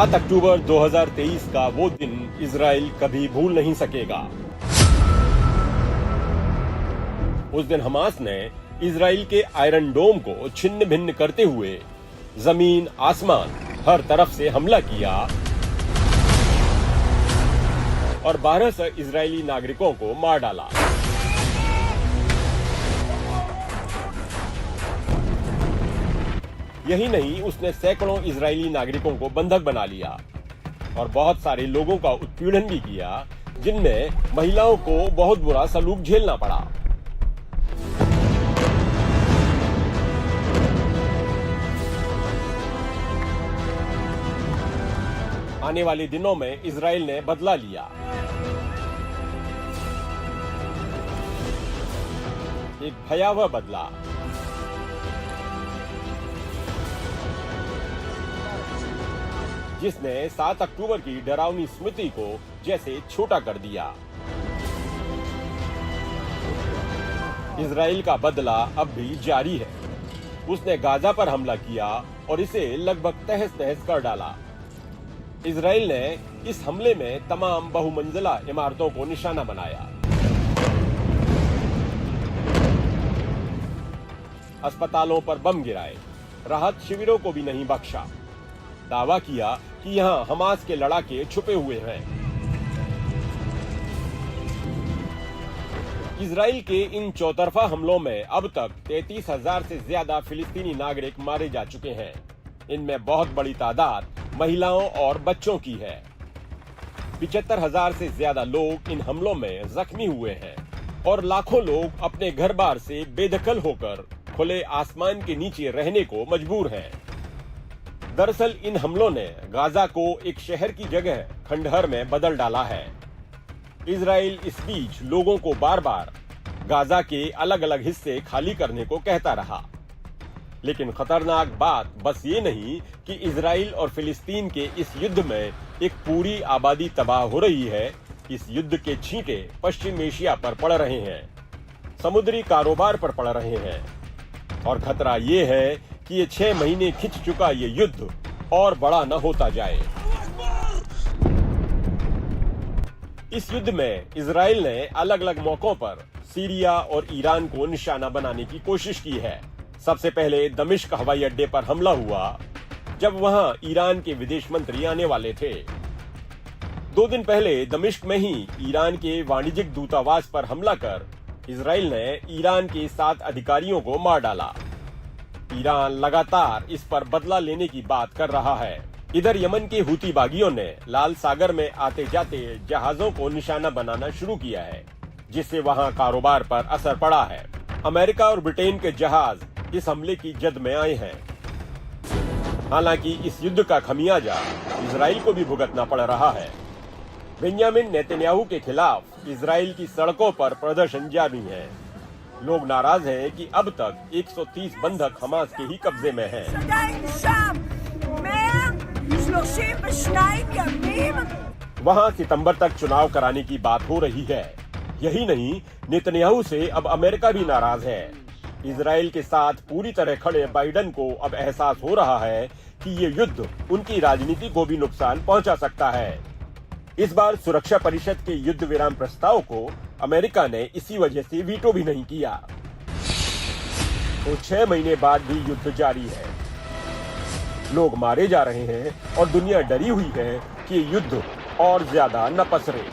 7 अक्टूबर 2023 का वो दिन इजराइल कभी भूल नहीं सकेगा। उस दिन हमास ने इजराइल के आयरन डोम को छिन्न भिन्न करते हुए जमीन आसमान हर तरफ से हमला किया और 1200 इजरायली नागरिकों को मार डाला। यही नहीं, उसने सैकड़ों इजरायली नागरिकों को बंधक बना लिया और बहुत सारे लोगों का उत्पीड़न भी किया, जिनमें महिलाओं को बहुत बुरा सलूक झेलना पड़ा। आने वाले दिनों में इजराइल ने बदला लिया। एक भयावह बदला। जिसने 7 अक्टूबर की डरावनी स्मृति को जैसे छोटा कर दिया। इजराइल का बदला अब भी जारी है। उसने गाजा पर हमला किया और इसे लगभग तहस नहस कर डाला। इजराइल ने इस हमले में तमाम बहुमंजिला इमारतों को निशाना बनाया। अस्पतालों पर बम गिराए, राहत शिविरों को भी नहीं बख्शा। दावा किया कि यहां हमास के लड़ाके छुपे हुए हैं। इजराइल के इन चौतरफा हमलों में अब तक 33,000 से ज्यादा फिलिस्तीनी नागरिक मारे जा चुके हैं। इनमें बहुत बड़ी तादाद महिलाओं और बच्चों की है। 75,000 से ज्यादा लोग इन हमलों में जख्मी हुए हैं और लाखों लोग अपने घर बार से बेदखल होकर खुले आसमान के नीचे रहने को मजबूर हैं। दरअसल इन हमलों ने गाजा को एक शहर की जगह खंडहर में बदल डाला है। इजराइल इस बीच लोगों को बार बार गाजा के अलग अलग हिस्से खाली करने को कहता रहा। लेकिन खतरनाक बात बस ये नहीं कि इजराइल और फिलिस्तीन के इस युद्ध में एक पूरी आबादी तबाह हो रही है। इस युद्ध के छींटे पश्चिम एशिया पर पड़ रहे हैं, समुद्री कारोबार पर पड़ रहे हैं और खतरा ये है कि ये 6 महीने खिंच चुका ये युद्ध और बड़ा न होता जाए। इस युद्ध में इजराइल ने अलग अलग मौकों पर सीरिया और ईरान को निशाना बनाने की कोशिश की है। सबसे पहले दमिश्क हवाई अड्डे पर हमला हुआ, जब वहां ईरान के विदेश मंत्री आने वाले थे। 2 दिन पहले दमिश्क में ही ईरान के वाणिज्यिक दूतावास पर हमला कर इजराइल ने ईरान के 7 अधिकारियों को मार डाला। ईरान लगातार इस पर बदला लेने की बात कर रहा है। इधर यमन के हुती बागियों ने लाल सागर में आते जाते जहाजों को निशाना बनाना शुरू किया है, जिससे वहां कारोबार पर असर पड़ा है। अमेरिका और ब्रिटेन के जहाज इस हमले की जद में आए हैं। हालांकि इस युद्ध का खमियाजा इजराइल को भी भुगतना पड़ रहा है। बेंजामिन नेतन्याहू के खिलाफ इजराइल की सड़कों पर प्रदर्शन जारी है। लोग नाराज हैं कि अब तक 130 बंधक हमास के ही कब्जे में हैं। वहां सितंबर तक चुनाव कराने की बात हो रही है। यही नहीं, नेतन्याहू से अब अमेरिका भी नाराज है। इजराइल के साथ पूरी तरह खड़े बाइडेन को अब एहसास हो रहा है कि ये युद्ध उनकी राजनीति को भी नुकसान पहुंचा सकता है। इस बार सुरक्षा परिषद के युद्ध विराम प्रस्ताव को अमेरिका ने इसी वजह से वीटो भी नहीं किया। तो 6 महीने बाद भी युद्ध जारी है। लोग मारे जा रहे हैं और दुनिया डरी हुई है कि युद्ध और ज्यादा न पसरे।